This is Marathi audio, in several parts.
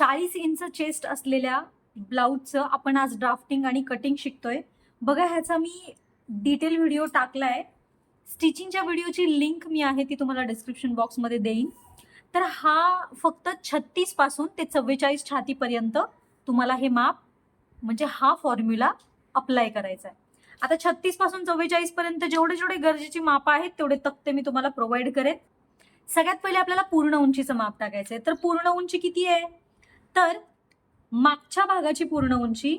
40 इंच चेस्ट असलेल्या ब्लाऊजचं आपण आज ड्राफ्टिंग आणि कटिंग शिकतोय. बघा, ह्याचा मी डिटेल व्हिडिओ टाकलाय. स्टिचिंगच्या व्हिडिओची लिंक मी आहे ती तुम्हाला डिस्क्रिप्शन बॉक्समध्ये देईन. तर हा फक्त 36 पासून ते 44 छातीपर्यंत तुम्हाला हे माप म्हणजे हा फॉर्म्युला अप्लाय करायचा आहे. आता 36 पासून 44 पर्यंत जेवढे जेवढे गरजेची माप आहेत तेवढे तक्ते मी तुम्हाला प्रोव्हाइड करेन. सगळ्यात पहिले आपल्याला पूर्ण उंचीचं माप टाकायचं आहे. तर पूर्ण उंची किती आहे? तर मागच्या भागाची पूर्ण उंची,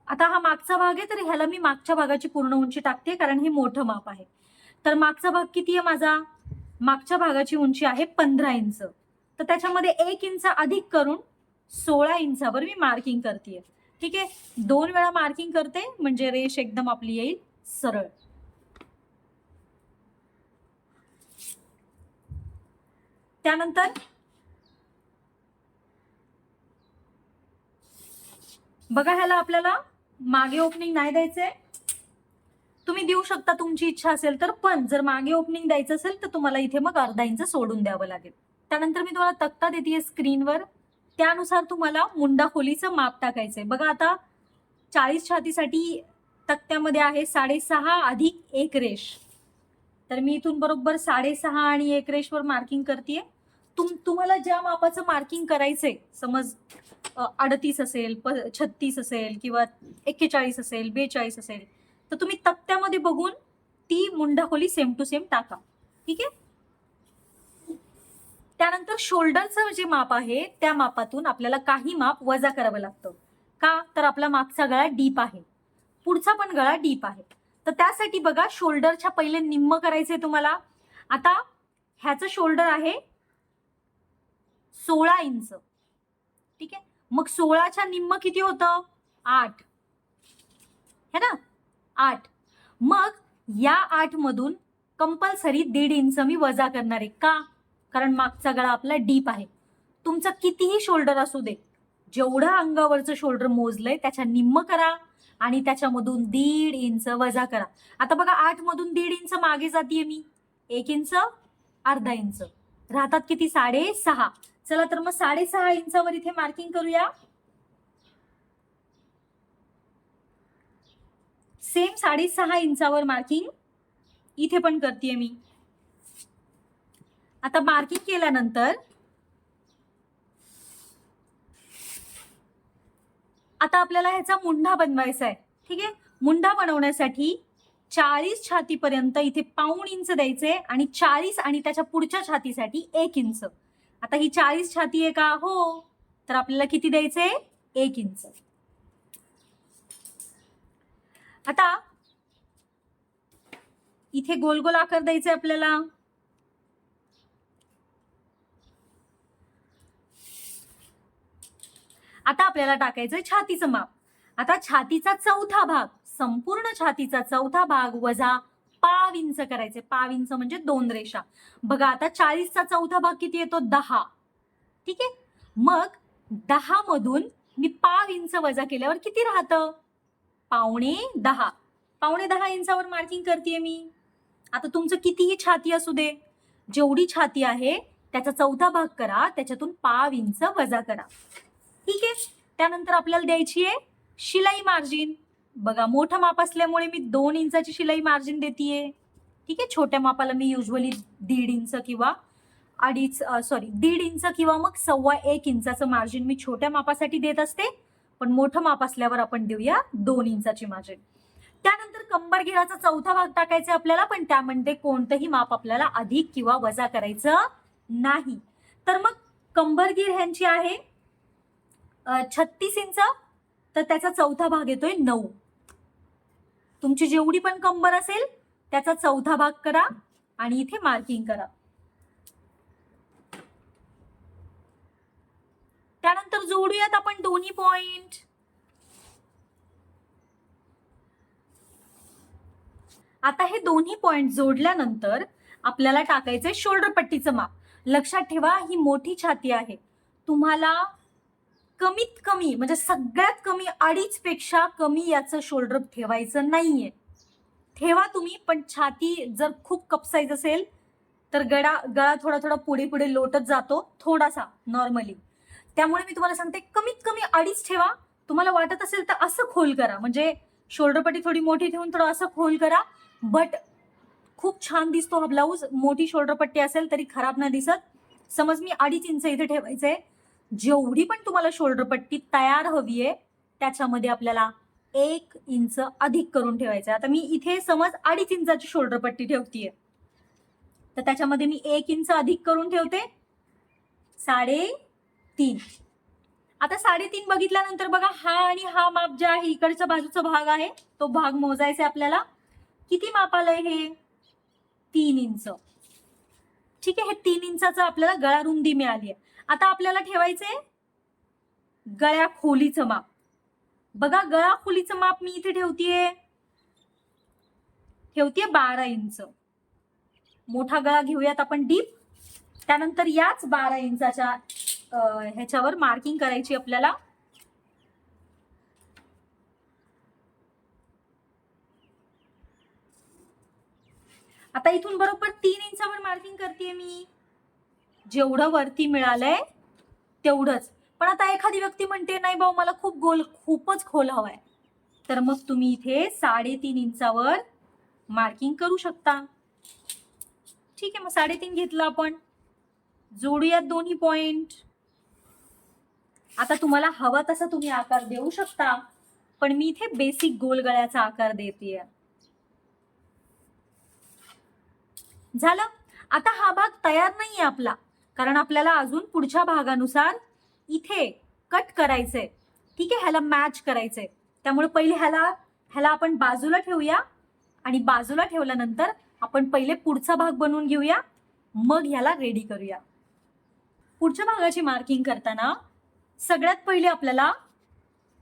आता हा मागचा भाग आहे तर ह्याला मी मागच्या भागाची पूर्ण उंची टाकते कारण हे मोठं माप आहे. तर मागचा भाग किती आहे माझा? मागच्या भागाची उंची आहे 15 इंच. तर त्याच्यामध्ये 1 इंच अधिक करून 16 इंचावर मी मार्किंग करते. ठीक आहे, 2 वेळा मार्किंग करते म्हणजे रेष एकदम आपली येईल सरळ. त्यानंतर बघा, ह्याला आपल्याला मागे ओपनिंग नाही द्यायचंय. तुम्ही देऊ शकता तुमची इच्छा असेल तर, पण जर मागे ओपनिंग द्यायचं असेल तर तुम्हाला इथे मग अर्धा इंच सोडून द्यावं लागेल. त्यानंतर मी तुम्हाला तक्ता देते स्क्रीनवर, त्यानुसार तुम्हाला मुंडा खोलीचं माप टाकायचंय. बघा, आता 40 छातीसाठी तक्त्यामध्ये आहे 6.5 अधिक 1 रेष. तर मी इथून बरोबर 6.5 आणि 1 रेषवर मार्किंग करते. तुम्हाला ज्या मापाचं मार्किंग करायचंय, समज 38 असेल, 36 असेल किंवा 41 असेल, 42 असेल, तर तुम्ही तक्त्यामध्ये बघून ती मुंडा खोली सेम टू सेम टाका. ठीक आहे. त्यानंतर शोल्डरचं जे माप आहे त्या मापातून आपल्याला काही माप वजा करावं लागतं. का? तर आपला मागचा गळा डीप आहे, पुढचा पण गळा डीप आहे. तर त्यासाठी बघा, शोल्डरच्या पहिले निम्म करायचंय तुम्हाला. आता ह्याचं शोल्डर आहे 16 इंच. ठीक आहे, मग 16च्या निम्म किती होतं? 8 है ना, 8. मग या 8 मधून कंपल्सरी 1.5 इंच मी वजा करणार आहे. का? कारण मागचा गळा आपला डीप आहे. तुमचं कितीही शोल्डर असू दे, जेवढं अंगावरचं शोल्डर मोजलंय त्याच्या निम्म करा आणि त्याच्यामधून 1.5 इंच वजा करा. आता बघा, 8 मधून 1.5 इंच मागे जातीये मी, 1 इंच, अर्धा इंच, राहतात किती? 6.5. चला तर मग 6.5 इंचावर इथे मार्किंग करूया. सेम 6.5 इंचावर मार्किंग इथे पण करते मी. आता मार्किंग केल्यानंतर आता आपल्याला ह्याचा मुंढा बनवायचा आहे. ठीक आहे, मुंढा बनवण्यासाठी 40 छातीपर्यंत इथे 1.5 इंच द्यायचे आणि 40 आणि त्याच्या पुढच्या छातीसाठी 1 इंच. आता ही 40 छाती आहे का? हो. तर आपल्याला किती द्यायचे? 1 इंच. आता इथे गोल गोल आकार द्यायचे आपल्याला. आता आपल्याला टाकायचंय छातीचं माप. आता छातीचा चौथा भाग, संपूर्ण छातीचा चौथा भाग वजा 1/2 इंच करायचे. 1/2 इंच म्हणजे 2 रेषा. बघा, आता 40चा चौथा भाग किती येतो? 10. ठीक आहे, मग 10 मधून मी 1/2 इंच वजा केल्यावर किती राहतं? 9.5. 9.5 इंचावर मार्किंग करते मी. आता तुमचं कितीही छाती असू दे, जेवढी छाती आहे त्याचा चौथा भाग करा, त्याच्यातून 1/2 इंच वजा करा. ठीक आहे, त्यानंतर आपल्याला द्यायची आहे शिलाई मार्जिन. बघा, मोठं माप असल्यामुळे मी 2 इंचाची शिलाई मार्जिन देतीये. ठीक आहे, छोट्या मापाला मी युजली 1.5 इंच किंवा 1.5 इंच किंवा मग 1.25 इंचाचं मार्जिन मी छोट्या मापासाठी देत असते, पण मोठं माप असल्यावर आपण देऊया 2 इंचाची मार्जिन. त्यानंतर कंबर घेराचा चौथा भाग टाकायचा आपल्याला, पण त्यामध्ये कोणतंही माप आपल्याला अधिक किंवा वजा करायचं नाही. तर मग कंबरगीर ह्यांची आहे 36 इंच, तर त्याचा चौथा भाग येतोय 9. तुमची जेवढी पण कंबर असेल त्याचा चौथा भाग करा आणि इथे मार्किंग करा. त्यानंतर जोडूयात आपण दोन्ही पॉइंट. आता हे दोन्ही पॉइंट जोडल्यानंतर आपल्याला टाकायचंय शोल्डर पट्टीचं माप. लक्षात ठेवा, ही मोठी छाती आहे. तुम्हाला कमीत कमी म्हणजे सगळ्यात कमी 2.5 पेक्षा कमी याचं शोल्डर ठेवायचं नाहीये. ठेवा तुम्ही, पण छाती जर खूप कप साईज असेल तर गळा थोडा थोडा पुढे पुढे लोटत जातो थोडासा नॉर्मली. त्यामुळे मी तुम्हाला सांगते कमीत कमी 2.5 ठेवा. तुम्हाला वाटत असेल तर असं खोल करा, म्हणजे शोल्डर पट्टी थोडी मोठी ठेवून थोडं असं खोल करा. बट खूप छान दिसतो हा ब्लाऊज. मोठी शोल्डर पट्टी असेल तरी खराब नाही दिसत. समज मी 2.5 इंच इथे ठेवायचंय. जेवढी पण तुम्हाला शोल्डर पट्टी तयार हवी आहे त्याच्यामध्ये आपल्याला 1 इंच अधिक करून ठेवायचं. आता मी इथे समज 2.5 इंचाची शोल्डर पट्टी ठेवतीये, तर त्याच्यामध्ये मी 1 इंच अधिक करून ठेवते 3.5. आता 3.5 बघितल्यानंतर बघा हा आणि हा माप जे आहे इकडच्या बाजूचा भाग आहे तो भाग मोजायचा आपल्याला. किती माप आलंय हे? 3 इंच. ठीक आहे, हे 3 इंचाचं आपल्याला गळा रुंदी मिळाली आहे. आता आपल्याला ठेवायचंय गळ्या खोलीचं माप. बघा गळा खोलीचं माप मी इथे ठेवतीये 12 इंच. मोठा गळा घेऊयात आपण डीप. त्यानंतर याच 12 इंचाच्या ह्याच्यावर मार्किंग करायची आपल्याला. आता इथून बरोबर 3 इंचावर मार्किंग करते मी. जेवढं वरती मिळालंय तेवढंच. पण आता एखादी व्यक्ती म्हणते नाही भाऊ मला खूपच खोल हवाय, तर मग तुम्ही इथे 3.5 इंचावर मार्किंग करू शकता. ठीक आहे, मग 3.5 घेतलं आपण. जोडूयात दोन्ही पॉइंट. आता तुम्हाला हवा तसा तुम्ही आकार देऊ शकता, पण मी इथे बेसिक गोल गळ्याचा आकार देते. झालं. आता हा भाग तयार नाहीये आपला, कारण आपल्याला अजून पुढच्या भागानुसार इथे कट करायचंय. ठीक आहे, ह्याला मॅच करायचंय. त्यामुळे पहिले ह्याला आपण बाजूला ठेवूया आणि बाजूला ठेवल्यानंतर आपण पहिले पुढचा भाग बनवून घेऊया, मग ह्याला रेडी करूया. पुढच्या भागाची मार्किंग करताना सगळ्यात पहिले आपल्याला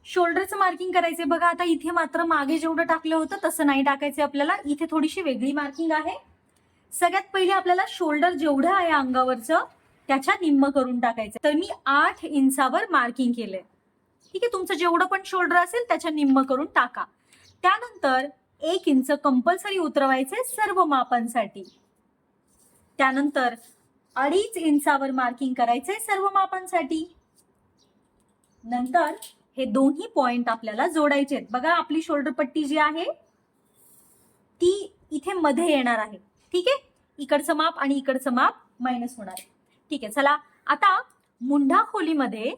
शोल्डरचं मार्किंग करायचंय. बघा आता इथे मात्र मागे जेवढं टाकलं होतं तसं नाही टाकायचंय आपल्याला. इथे थोडीशी वेगळी मार्किंग आहे. सगळ्यात पहिले आपल्याला शोल्डर जेवढं आहे अंगावरचं त्याच्या निम्म करून टाकायचं. तर मी 8 इंचावर मार्किंग केलंय. ठीक आहे, तुमचं जेवढं पण शोल्डर असेल त्याच्या निम्म करून टाका. त्यानंतर 1 इंच कंपल्सरी उतरवायचे सर्व मापांसाठी. त्यानंतर 2.5 इंचावर मार्किंग करायचंय सर्व मापांसाठी. नंतर हे दोन्ही पॉइंट आपल्याला जोडायचे आहेत. बघा आपली शोल्डर पट्टी जी आहे ती इथे मध्ये येणार आहे. ठीक आहे, इकडचं माप आणि इकडचं माप मायनस होणार आहे. ठीक आहे, चला आता मुंढा खोलीमध्ये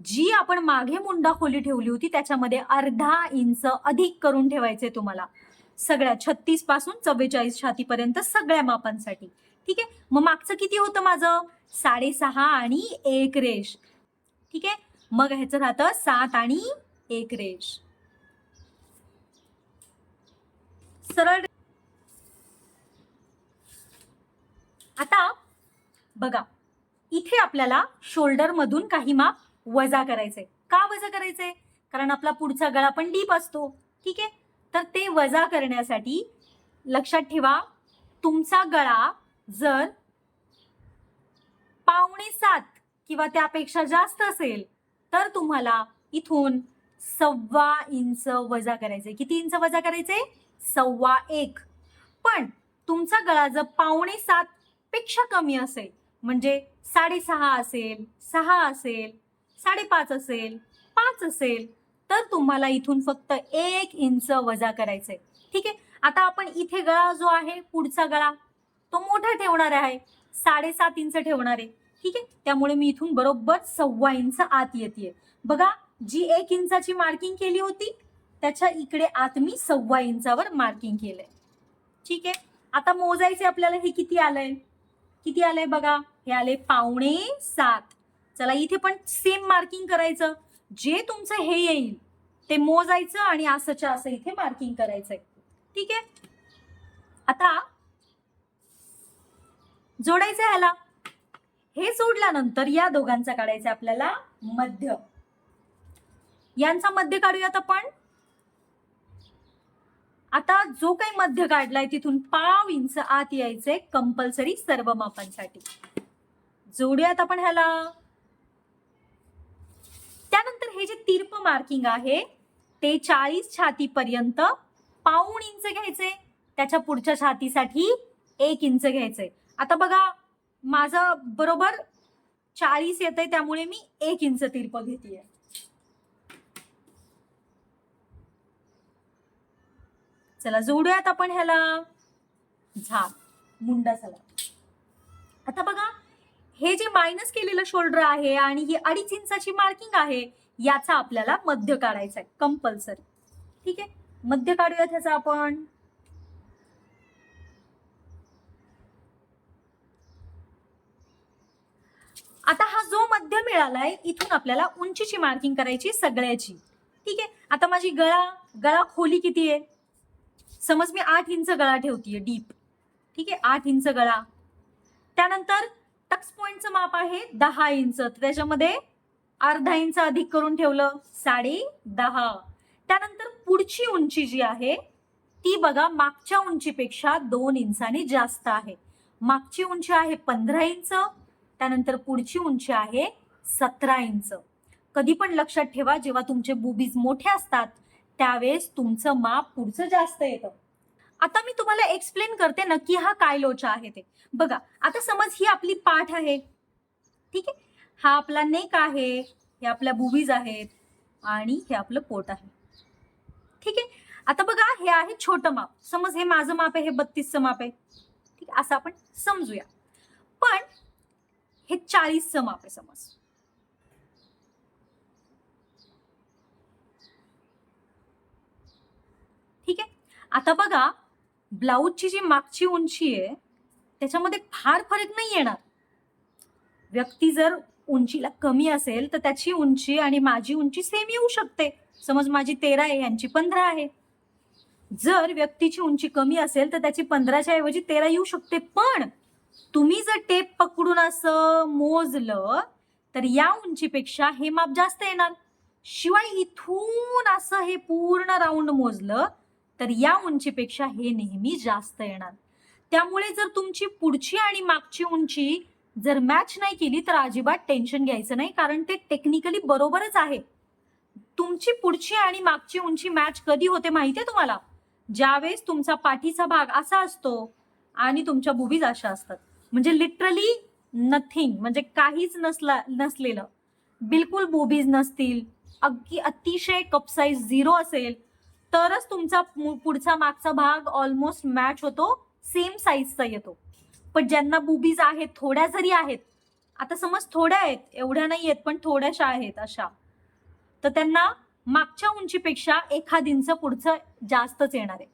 जी आपण मागे मुंढा खोली ठेवली होती त्याच्यामध्ये 1/2 इंच अधिक करून ठेवायचे तुम्हाला. सगळ्या 36 पासून 44 छातीपर्यंत सगळ्या मापांसाठी. ठीक आहे, मग मागचं किती होतं माझं? 6.5 आणि 1 रेष. ठीक आहे, मग ह्याचं राहतं 7 आणि 1 रेष. सरळ. आता बघा इथे आपल्याला शोल्डर मधून काही माप वजा करायचंय. का वजा करायचंय? कारण आपला पुढचा गळा पण डीप असतो. ठीक आहे, तर ते वजा करण्यासाठी लक्षात ठेवा तुमचा गळा जर 6.25 किंवा त्यापेक्षा जास्त असेल तर तुम्हाला इथून 1.25 इंच वजा करायचंय. किती इंच वजा करायचंय? 1.25. पण तुमचा गळा जर 6.25 पेक्षा कमी असेल, म्हणजे 6.5 असेल, 6 असेल, 5.5 असेल, 5 असेल, तर तुम्हाला इथून फक्त 1 इंच वजा करायचंय. ठीक आहे, आता आपण इथे गळा जो आहे पुढचा गळा तो मोठा ठेवणार आहे, 7.5 इंच ठेवणार आहे. ठीक आहे, त्यामुळे मी इथून बरोबर 1.25 इंच आत येते. बघा जी 1 इंचाची मार्किंग केली होती त्याच्या इकडे आत मी 1.25 इंचावर मार्किंग केलंय. ठीक आहे, आता मोजायचे आपल्याला हे किती आलंय. किती आलंय बघा, हे आले 6.25. चला इथे पण सेम मार्किंग करायचं. जे तुमचं हे येईल ते मोजायचं आणि असंच्या असं इथे मार्किंग करायचंय. ठीक आहे, आता जोडायचं ह्याला. हे जोडल्यानंतर या दोघांचा काढायचा आपल्याला मध्य. यांचा मध्य काढूयात आपण. आता जो काही मध्य काढलाय तिथून 1/2 इंच आत यायचंय कंपल्सरी सर्व मापांसाठी. जोडूयात आपण ह्याला. त्यानंतर हे जे तिरप मार्किंग आहे ते 40 छातीपर्यंत 1/2 इंच घ्यायचे. त्याच्या पुढच्या छातीसाठी 1 इंच घ्यायचंय. आता बघा माझं बरोबर 40 येतंय, त्यामुळे मी 1 इंच तिरपं घेतेय. चला जोडूयात आपण ह्याला. झाप मुंडा झाला. आता बघा हे जे मायनस केलेलं शोल्डर आहे आणि ही 2.5 इंचाची मार्किंग आहे, याचा आपल्याला मध्य काढायचा आहे कंपल्सरी. ठीक आहे, मध्य काढूयात ह्याचा आपण. आता हा जो मध्य मिळालाय, इथून आपल्याला उंचीची मार्किंग करायची सगळ्याची. ठीक आहे, आता माझी गळा खोली किती आहे? समज मी 8 इंच गळा ठेवतीये डीप. ठीक आहे, 8 इंच गळा. त्यानंतर टक्स पॉइंटचं माप आहे 10 इंच, त्याच्यामध्ये अर्धा इंच अधिक करून ठेवलं 10.5. त्यानंतर पुढची उंची जी आहे ती बघा मागच्या उंचीपेक्षा 2 इंचांनी जास्त आहे. मागची उंची आहे 15 इंच, त्यानंतर पुढची उंची आहे 17 इंच. कधी पण लक्षात ठेवा, जेव्हा तुमचे बुबीज मोठे असतात त्यावेळेस तुमचं माप पुढचं जास्त येतं. आता मी तुम्हाला एक्सप्लेन करते नक्की हा काय लोचा आहे ते. बघा आता समज ही आपली पाठ आहे. ठीक आहे, हा आपला नेक आहे, हे आपल्या बुबीज आहेत आणि हे आपलं पोट आहे. ठीक आहे, आता बघा हे आहे छोटं माप. समज हे माझं माप आहे, हे 32चं माप आहे. ठीक आहे, असं आपण समजूया. पण हे 40चं माप आहे समज. ठीक आहे, आता बघा ब्लाऊजची जी मागची उंची आहे त्याच्यामध्ये फार फरक नाही येणार. व्यक्ती जर उंचीला कमी असेल तर त्याची उंची आणि माझी उंची सेम येऊ शकते. समज माझी 13 आहे, यांची 15 आहे. जर व्यक्तीची उंची कमी असेल तर त्याची 15च्या ऐवजी 13 येऊ शकते. पण तुम्ही जर टेप पकडून असं मोजलं तर या उंचीपेक्षा हे माप जास्त येणार. शिवाय इथून असं हे पूर्ण राऊंड मोजलं तर या उंचीपेक्षा हे नेहमी जास्त येणार. त्यामुळे जर तुमची पुढची आणि मागची उंची जर मॅच नाही केली तर अजिबात टेन्शन घ्यायचं नाही, कारण ते टेक्निकली बरोबरच आहे. तुमची पुढची आणि मागची उंची मॅच कधी होते माहितीये तुम्हाला? ज्यावेळेस तुमचा पाठीचा भाग असा असतो आणि तुमच्या बुबीज अशा असतात. म्हणजे लिटरली नथिंग, म्हणजे काहीच नसलेलं, बिलकुल बुबीज नसतील, अगदी अतिशय कप साईज 0 असेल तरच तुमचा पुढचा मागचा भाग ऑलमोस्ट मॅच होतो, सेम साईजचा येतो. पण ज्यांना बुबीज आहेत, थोड्या जरी आहेत, आता समज थोड्या आहेत, एवढ्या नाही आहेत पण थोड्याशा आहेत अशा, तर त्यांना मागच्या उंचीपेक्षा 1 इंच पुढचं जास्तच येणार आहे.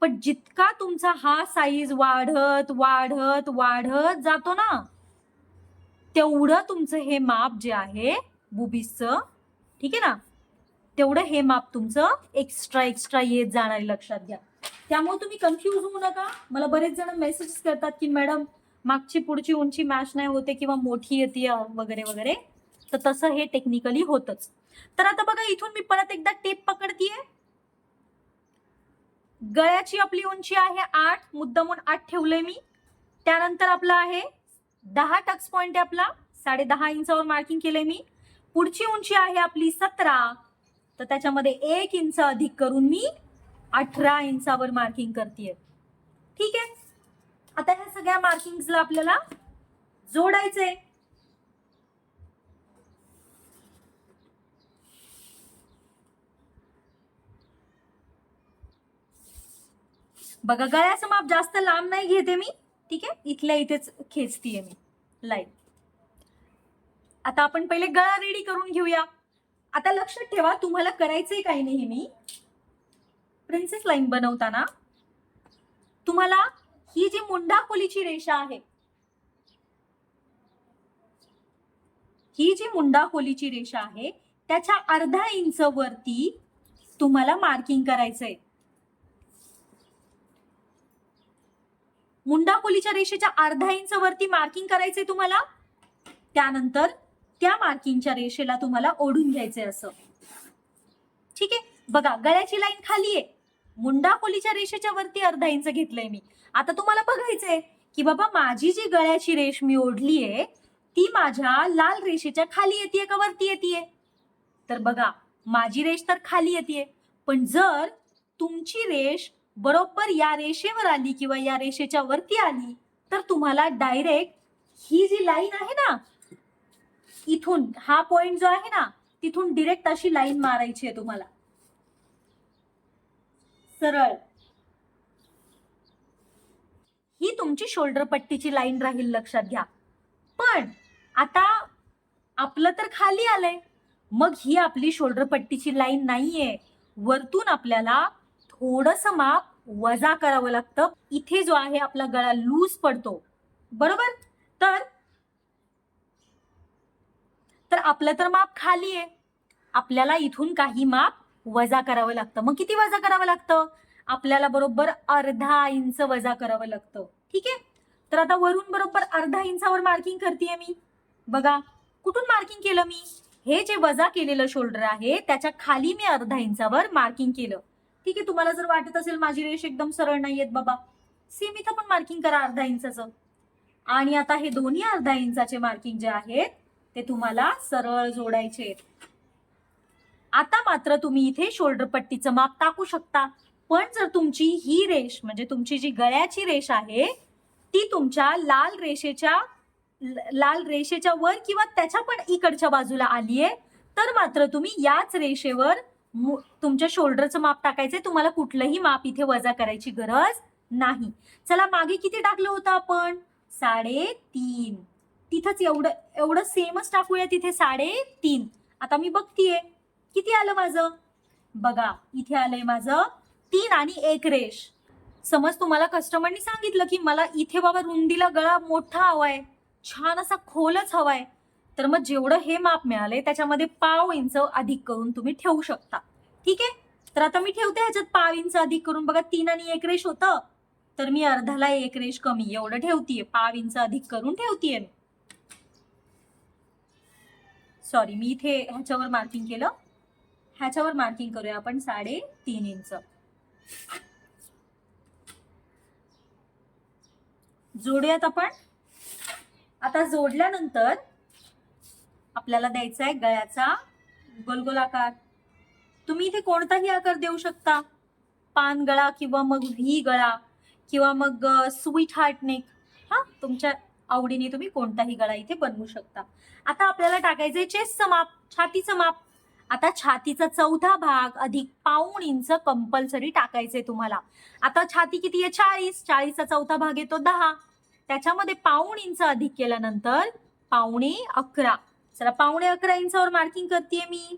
पण जितका तुमचा हा साईज वाढत वाढत वाढत जातो ना, तेवढं तुमचं हे माप जे आहे बुबीजचं, ठीक आहे ना, तेवढं हे माप तुमचं एक्स्ट्रा येत जाणार, लक्षात घ्या. त्यामुळे तुम्ही कन्फ्यूज होऊ नका. मला बरेच जण मेसेज करतात की मॅडम मागची पुढची उंची मॅच नाही होते किंवा मोठी येते वगैरे वगैरे, तर तसं हे टेक्निकली होतच. तर आता बघा इथून मी परत एकदा टेप पकडतीये. गळ्याची आपली उंची आहे 8, मुद्दामून 8 ठेवलंय मी. त्यानंतर आपला आहे 10 टक्स पॉइंट आहे आपला, 10.5 इंचावर मार्किंग केलंय मी. पुढची उंची आहे आपली 17, तर त्याच्यामध्ये 1 इंच अधिक करून मी 18 इंचावर मार्किंग करतेय. ठीक आहे, आता ह्या सगळ्या मार्किंग्सला आपल्याला जोडायचंय. बघा गळ्याचं माप जास्त लांब नाही घेते मी. ठीक आहे, इथल्या इथेच खेचतीये मी लाईन. आता आपण पहिले गळा रेडी करून घेऊया. आता लक्षात ठेवा, तुम्हाला करायचंय काही नेहमी प्रिन्सेस लाईन बनवताना तुम्हाला ही जी मुंडा खोलीची रेषा आहे, ही जी मुंडा खोलीची रेषा आहे त्याच्या अर्धा इंच वरती तुम्हाला मार्किंग करायचंय. मुंडा खोलीच्या रेषेच्या अर्धा इंच वरती मार्किंग करायचंय तुम्हाला. त्यानंतर त्या मार्किंगच्या रेषेला तुम्हाला ओढून घ्यायचंय असं. ठीक आहे, बघा गळ्याची लाईन खाली आहे, मुंडा खोलीच्या रेषेच्या वरती अर्धा इंच घेतलंय मी. आता तुम्हाला बघायचंय की बाबा माझी जी गळ्याची रेष मी ओढलीये ती माझ्या लाल रेषेच्या खाली येते का वरती येते? तर बघा माझी रेष तर खाली येते, पण जर तुमची रेष बरोबर या रेषेवर आली किंवा या रेषेच्या वरती आली तर तुम्हाला डायरेक्ट ही जी लाईन आहे ना, इथून हा पॉइंट जो आहे ना, तिथून डिरेक्ट अशी लाईन मारायची आहे तुम्हाला, सरळ. ही तुमची शोल्डर पट्टीची लाईन राहील, लक्षात घ्या. पण आता आपलं तर खाली आलंय, मग ही आपली शोल्डर पट्टीची लाईन नाहीये. वरतून आपल्याला थोडस माप वजा करावं लागतं. इथे जो आहे आपला गळा लूज पडतो, बरोबर. तर आपलं तर माप खाली आहे, आपल्याला इथून काही माप वजा करावं लागतं. मग किती वजा करावं लागतं? आपल्याला बरोबर अर्धा इंच वजा करावं लागतं. ठीक आहे. तर आता वरून बरोबर अर्धा इंचावर मार्किंग करतेय मी. बघा कुठून मार्किंग केलं मी, हे जे वजा केलेलं शोल्डर आहे त्याच्या खाली मी अर्धा इंचावर मार्किंग केलं. ठीक आहे. तुम्हाला जर वाटत असेल माझी रेष एकदम सरळ नाहीयेत बाबा, सेम इथं पण मार्किंग करा अर्धा इंचाचं. आणि आता हे दोन्ही अर्धा इंचाचे मार्किंग जे आहेत ते तुम्हाला सरळ जोडायचे. आता मात्र तुम्ही इथे शोल्डर पट्टीचं माप टाकू शकता. पण जर तुमची ही रेष म्हणजे तुमची जी गळ्याची रेष आहे ती तुमच्या लाल रेषेच्या वर किंवा त्याच्या पण इकडच्या बाजूला आलीये, तर मात्र तुम्ही याच रेषेवर तुमच्या शोल्डरचं माप टाकायचंय. तुम्हाला कुठलंही माप इथे वजा करायची गरज नाही. चला मागे किती टाकलं होतं आपण? 3.5. तिथंच एवढं सेमच टाकूया तिथे 3.5. आता मी बघतीये किती आलं माझं. बघा इथे आलंय माझं 3 आणि 1 रेष. समज तुम्हाला कस्टमरनी सांगितलं की मला इथे बाबा रुंदीला गळा मोठा हवाय, छान असा खोलच हवाय, तर मग जेवढं हे माप मिळालंय त्याच्यामध्ये 0.5 इंच अधिक करून तुम्ही ठेवू शकता. ठीक आहे. तर आता मी ठेवते ह्याच्यात 0.5 इंच अधिक करून. बघा 3 आणि 1 रेष होतं, तर मी अर्धाला 1 रेष कमी एवढं ठेवतीये. 0.5 इंच अधिक करून ठेवतीये. सॉरी, मी इथे ह्याच्यावर मार्किंग केलं, ह्याच्यावर मार्किंग करूया आपण 3.5 इंच. जोडूयात आपण. आता जोडल्यानंतर आपल्याला द्यायचा आहे गळ्याचा गोलगोल आकार. तुम्ही इथे कोणताही आकार देऊ शकता, पान गळा किंवा मग व्ही गळा किंवा मग स्वीट हार्ट नेक. हा, तुमच्या आवडीने तुम्ही कोणताही गळा इथे बनवू शकता. आता आपल्याला टाकायचंय चेस्टचं माप, छातीचं माप. आता छातीचा चौथा भाग अधिक 0.5 इंच कंपल्सरी टाकायचंय तुम्हाला. आता छाती किती आहे? 40. 40चा चौथा भाग येतो 10. त्याच्यामध्ये 0.5 इंच अधिक केल्यानंतर 11.25. चला 11.25 इंचावर मार्किंग करतेय मी.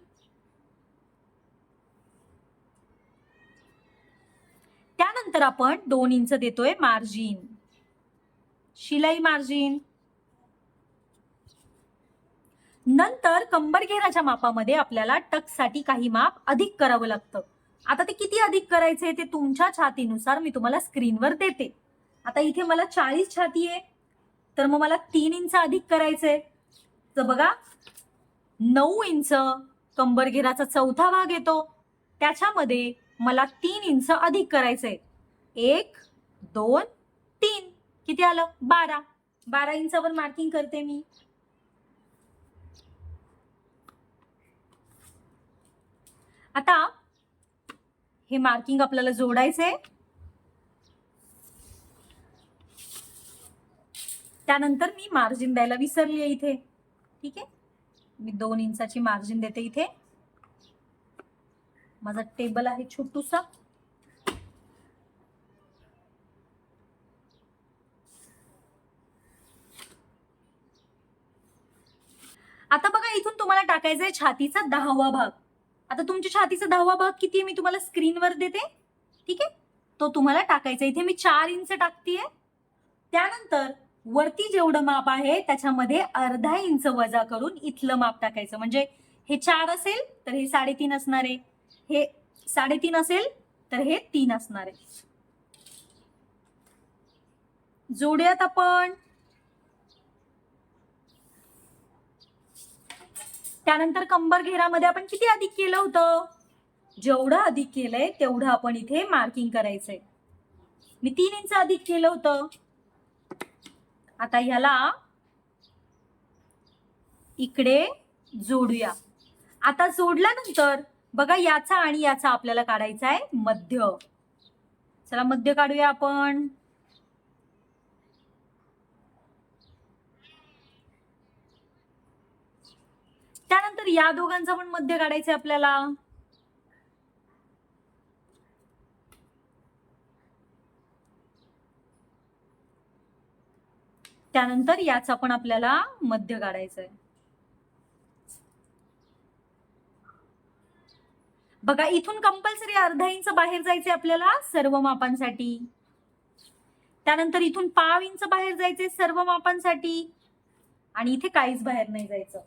त्यानंतर आपण 2 इंच देतोय मार्जिन, शिलाई मार्जिन. नंतर कंबर घेराच्या मापामध्ये आपल्याला टक्ससाठी काही माप अधिक करावं लागतं. आता ते किती अधिक करायचे ते तुमच्या छातीनुसार मी तुम्हाला स्क्रीनवर देते. आता इथे मला 40 छाती आहे, तर मग मला 3 इंच अधिक करायचंय. तर बघा 9 इंच कंबर घेराचा चौथा भाग येतो, त्याच्यामध्ये मला 3 इंच अधिक करायचंय. 1, 2, 3. किती आलं? 12. 12 इंचावर मार्किंग करते मी. आता हे मार्किंग आपल्याला जोडायचंय. त्यानंतर मी मार्जिन द्यायला विसरली इथे. ठीक आहे, मी 2 इंचाची मार्जिन देते इथे. माझा टेबल आहे छोटूसा. आता बघा इथून तुम्हाला टाकायचा आहे छातीचा 10वा भाग. आता तुमच्या छातीचा 10वा भाग किती आहे मी तुम्हाला स्क्रीनवर देते. ठीक आहे, तो तुम्हाला टाकायचा. इथे मी 4 इंच टाकतेय. त्यानंतर वरती जेवढं माप आहे त्याच्यामध्ये अर्धा इंच वजा करून इथलं माप टाकायचं. म्हणजे हे 4 असेल तर हे 3.5 असणार आहे, हे 3.5 असेल तर हे 3 असणार आहे. जोडूयात आपण. त्यानंतर कंबर घेरामध्ये आपण किती अधिक केलं होतं? जेवढं अधिक केलंय तेवढं आपण इथे मार्किंग करायचंय. मी 3 इंच अधिक केलं होतं. आता ह्याला इकडे जोडूया. आता जोडल्यानंतर बघा याचा आणि याचा आपल्याला काढायचा आहे मध्य. चला मध्य काढूया आपण. त्यानंतर या दोघांचा पण मध्य काढायचा आपल्याला. त्यानंतर याचा पण आपल्याला मध्य काढायचा आहे. बघा इथून कंपल्सरी अर्धा इंच बाहेर जायचंय आपल्याला सर्व मापांसाठी. त्यानंतर इथून पाव इंच बाहेर जायचंय सर्व मापांसाठी आणि इथे काहीच बाहेर नाही जायचं.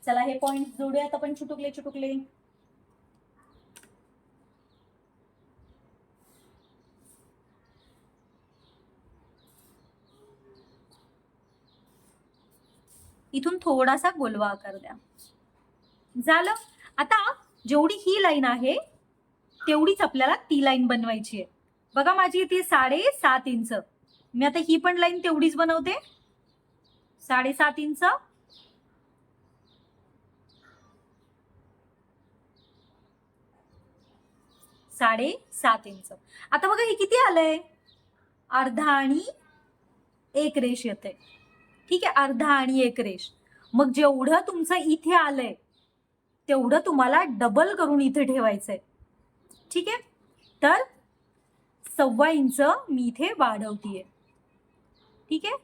चला हे पॉइंट जोडूयात आपण चुटुकले चुटुकले. इथून थोडासा गोलवा आकार द्या. झालं. आता जेवढी ही लाईन आहे तेवढीच आपल्याला ती लाईन बनवायची आहे. बघा माझी इथे 7.5 इंच. मी आता ही पण लाईन तेवढीच बनवते. 7.5 इंच. 7.5 इंच. आता बघा हे किती आलंय? अर्धा आणि एक रेष येते. ठीक आहे, अर्धा आणि एक रेष. मग जेवढं तुमचं इथे आलंय तेवढं तुम्हाला डबल करून इथे ठेवायचंय. ठीक आहे, तर 1.25 इंच मी इथे वाढवतीये. ठीक आहे,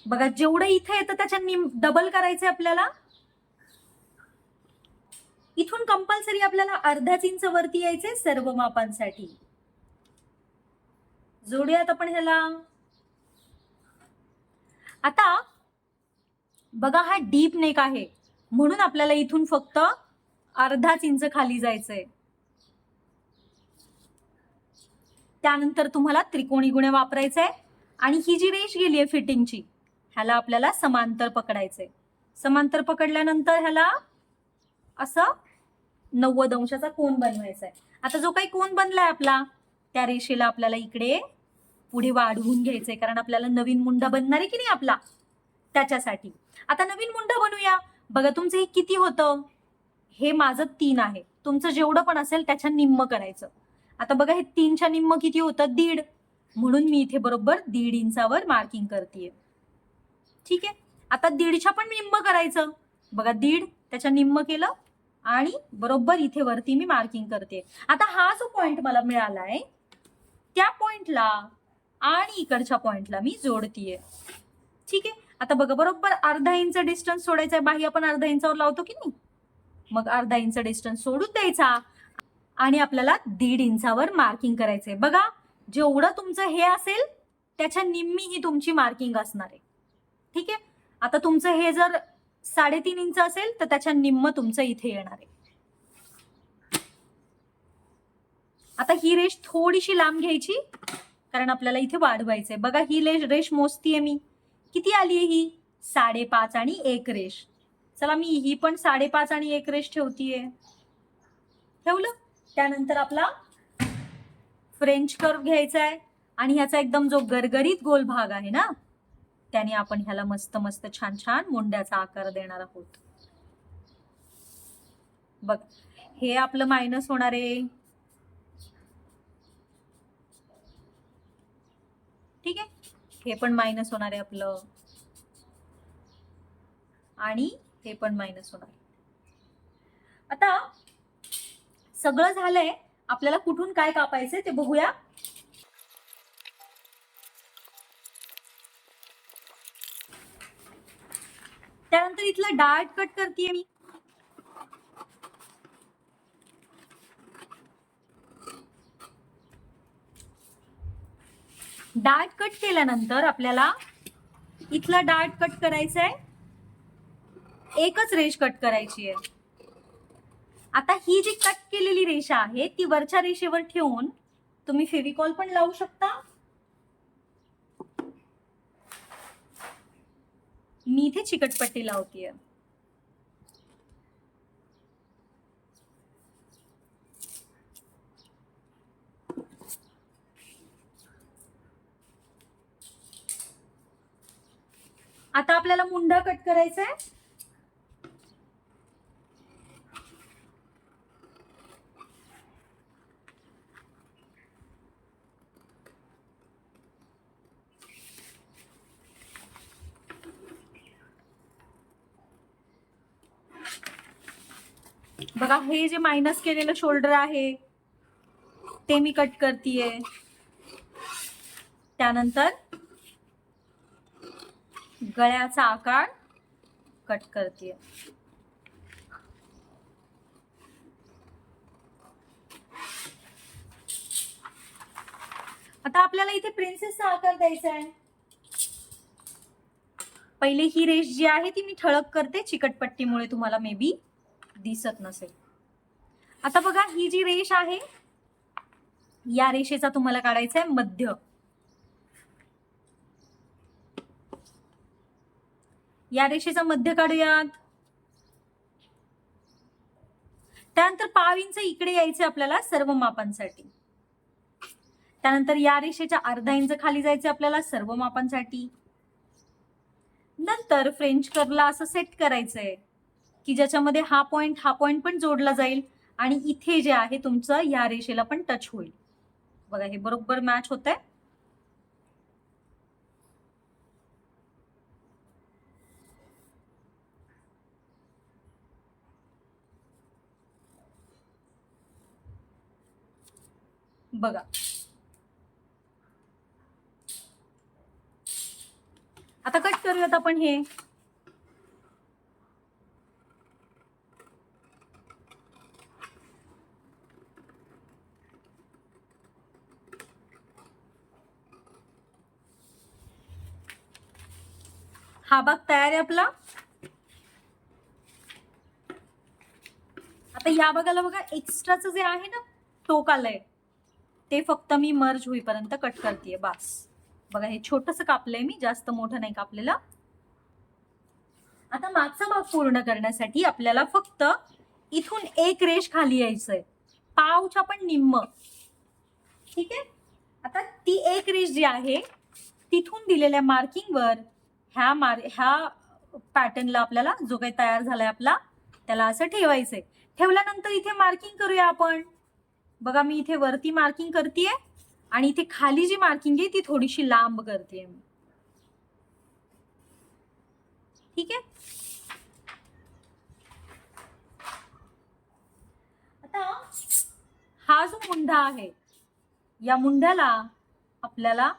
बघा जेवढं इथे येतं त्याच्या डबल करायचंय आपल्याला. इथून कंपल्सरी आपल्याला अर्धाच इंच वरती यायचंय सर्व मापांसाठी. जोडूयात आपण ह्याला. आता बघा हा डीप नेक आहे म्हणून आपल्याला इथून फक्त अर्धाच इंच खाली जायचंय. त्यानंतर तुम्हाला त्रिकोणी गुणे वापरायचंय आणि ही जी रेष गेलीये फिटिंगची ह्याला आपल्याला समांतर पकडायचंय. समांतर पकडल्यानंतर ह्याला असं 90 अंशाचा कोन बनवायचा आहे. आता जो काही कोन बनलाय आपला त्या रेषेला आपल्याला इकडे पुढे वाढवून घ्यायचंय कारण आपल्याला नवीन मुंडा बनणार आहे की नाही आपला, त्याच्यासाठी. आता नवीन मुंडा बनवूया. बघा तुमचं हे किती होतं? हे माझं 3 आहे. तुमचं जेवढं पण असेल त्याच्या निम्म करायचं. आता बघा हे 3च्या निम्म किती होतं? 1.5. म्हणून मी इथे बरोबर 1.5 इंचावर मार्किंग करतेय. ठीक आहे, आता 1.5च्या पण निम्म करायचं. बघा 1.5 त्याच्या निम्म केलं आणि बरोबर इथे वरती मी मार्किंग करते. आता हा जो पॉइंट मला मिळालाय त्या पॉइंटला आणि इकडच्या पॉइंटला मी जोडतीये. ठीक आहे, आता बघा बरोबर अर्धा इंच डिस्टन्स सोडायचा. बाही आपण अर्धा इंचावर लावतो की नाही, मग अर्धा इंच डिस्टन्स सोडून द्यायचा आणि आपल्याला 1.5 इंचावर मार्किंग करायचंय. बघा जेवढं तुमचं हे असेल त्याच्या निम्मी ही तुमची मार्किंग असणार आहे. ठीक आहे, आता तुमचं हे जर 3.5 इंच असेल तर त्याच्या निम्म तुमचं इथे येणार आहे. आता ही रेष थोडीशी लांब घ्यायची कारण आपल्याला इथे वाढवायचंय. बघा ही रेष मोजतीये मी, किती आली आहे ही? 5.5 आणि 1 रेष. चला मी ही पण 5.5 आणि 1 रेष ठेवतीये. ठेवलं. त्यानंतर आपला फ्रेंच कर्व घ्यायचा आहे आणि ह्याचा एकदम जो गरगरीत गोल भाग आहे ना त्याने आपण ह्याला मस्त मस्त छान छान मुंड्याचा आकार देणार आहोत. बघ हे आपलं मायनस होणार आहे. ठीक आहे, हे पण मायनस होणार आहे आपलं आणि हे पण मायनस होणार. आता सगळं झालंय, आपल्याला कुठून काय कापायचंय ते बघूया. त्यानंतर इथला डार्ट कट करतेय मी. डार्ट कट केल्यानंतर आपल्याला इथला डार्ट कट करायचा आहे. एकच रेष कट करायची आहे. आता ही जी कट केलेली रेषा आहे ती वरच्या रेषेवर ठेवून तुम्ही फेविकॉल पण लावू शकता. मी इथे चिकटपट्टी लावतीये. आता आपल्याला मुंडा कट करायचा आहे. बघा हे जे मायनस केलेलं शोल्डर आहे ते मी कट करतीये. त्यानंतर गळ्याचा आकार कट करतीये. आता आपल्याला इथे प्रिन्सेसचा आकार द्यायचा आहे. पहिले ही रेष जी आहे ती मी ठळक करते, चिकटपट्टीमुळे तुम्हाला मे बी दिसत नसेल. आता बघा ही जी रेष आहे या रेषेचा तुम्हाला काढायचा आहे मध्य. या रेषेचा मध्य काढूयात. त्यानंतर पाव इंच इकडे यायचे आपल्याला सर्व मापांसाठी. त्यानंतर या रेषेच्या अर्धा इंच खाली जायचे आपल्याला सर्व मापांसाठी. नंतर फ्रेंच कर्वला असं सेट करायचंय की ज्याच्यामध्ये हा पॉइंट पण जोडला जाईल आणि इथे जे आहे तुमचं या रेषेला पण टच होईल. बघा हे बरोबर मॅच होतंय. बघा आता कट करूयात आपण हे. हा भाग तयार आहे आपला. आता या भागाला बघा एक्स्ट्राचं जे आहे ना टोक आलंय ते फक्त मी मर्ज होईपर्यंत कट करतेय बस. बघा हे छोटस कापलंय मी, जास्त मोठं नाही कापलेलं. आता मागचा भाग पूर्ण करण्यासाठी आपल्याला फक्त इथून एक रेष खाली यायचंय, पावच्या पण निम्म. ठीक आहे. आता ती एक रेष जी आहे तिथून दिलेल्या मार्किंगवर ह्या पॅटर्नला आपल्याला जो काही तयार झालाय आपला त्याला असं ठेवायचंय. ठेवल्यानंतर इथे मार्किंग करूया आपण. बघा मी इथे वरती मार्किंग करतेय आणि इथे खाली जी मार्किंग आहे ती थोडीशी लांब करतेय मी. ठीक आहे. आता हा जो मुंढा आहे या मुंढ्याला आपल्याला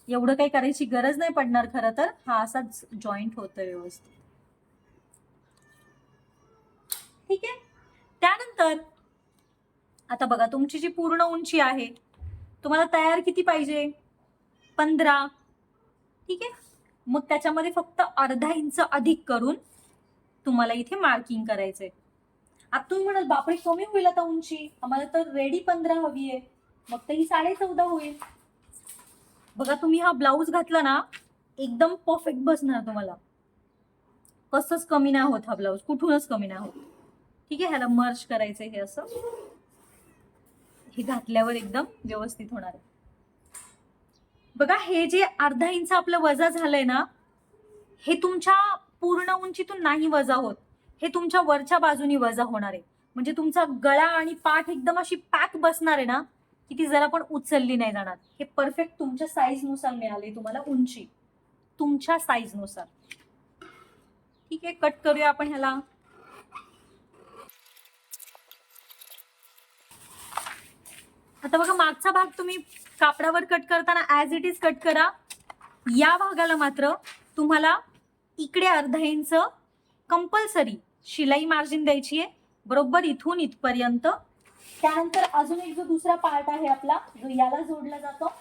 एवढं काही करायची गरज नाही पडणार. खरं तर हा असाच जॉईंट होतोय व्यवस्थित. ठीक आहे. त्यानंतर आता बघा तुमची जी पूर्ण उंची आहे तुम्हाला तयार किती पाहिजे, 15. ठीक आहे. मग त्याच्यामध्ये फक्त अर्धा इंच अधिक करून तुम्हाला इथे मार्किंग करायचंय. आता तुम्ही म्हणाल बापरे कमी होईल आता उंची, आम्हाला तर रेडी 15 हवी आहे, मग तर ही 14.5 होईल. बघा तुम्ही हा ब्लाऊज घातला ना एकदम परफेक्ट बसणार तुम्हाला. कसंच कमी नाही होत हा ब्लाऊज, कुठूनच कमी नाही होत. ठीक आहे. ह्याला मर्ज करायचंय हे असं. हे घातल्यावर एकदम व्यवस्थित होणार आहे. बघा हे जे अर्धा इंच आपलं वजा झालंय ना हे तुमच्या पूर्ण उंचीतून नाही वजा होत, हे तुमच्या वरच्या बाजूनी वजा होणार आहे. म्हणजे तुमचा गळा आणि पाठ एकदम अशी पॅक बसणार आहे ना की ती जरा पण उचलली नाही जाणार. हे परफेक्ट तुमच्या साईज नुसार मिळाले तुम्हाला उंची, तुमच्या साईज नुसार. ठीक आहे. कट करूया आपण ह्याला. आता बघा मागचा भाग तुम्ही कापडावर कट करताना ऍज इट इज कट करा. या भागाला मात्र तुम्हाला इकडे अर्धा इंच कंपल्सरी शिलाई मार्जिन द्यायची आहे, बरोबर इथून इथपर्यंत. त्यानंतर अजून एक जो दुसरा पार्ट आहे आपला जो याला जोडला जातो,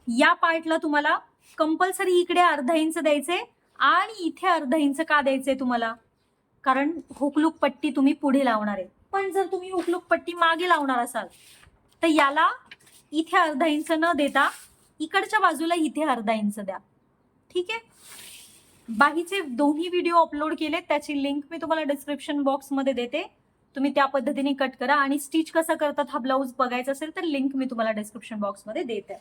या पार्टला तुम्हाला कंपल्सरी इकडे अर्धा इंच द्यायचे आणि इथे अर्धा इंच का द्यायचंय तुम्हाला, कारण हुकलूक पट्टी तुम्ही पुढे लावणार आहे. पण जर तुम्ही हुकलूक पट्टी मागे लावणार असाल तर याला इथे अर्धा इंच न देता इकडच्या बाजूला इथे अर्धा इंच द्या. ठीक आहे. बाकीचे दोन्ही व्हिडिओ अपलोड केले त्याची लिंक मी तुम्हाला डिस्क्रिप्शन बॉक्समध्ये देते. तुम्ही त्या पद्धतीने कट करा आणि स्टिच कसं करतात हा ब्लाऊज बघायचा असेल तर लिंक मी तुम्हाला डिस्क्रिप्शन बॉक्समध्ये देते.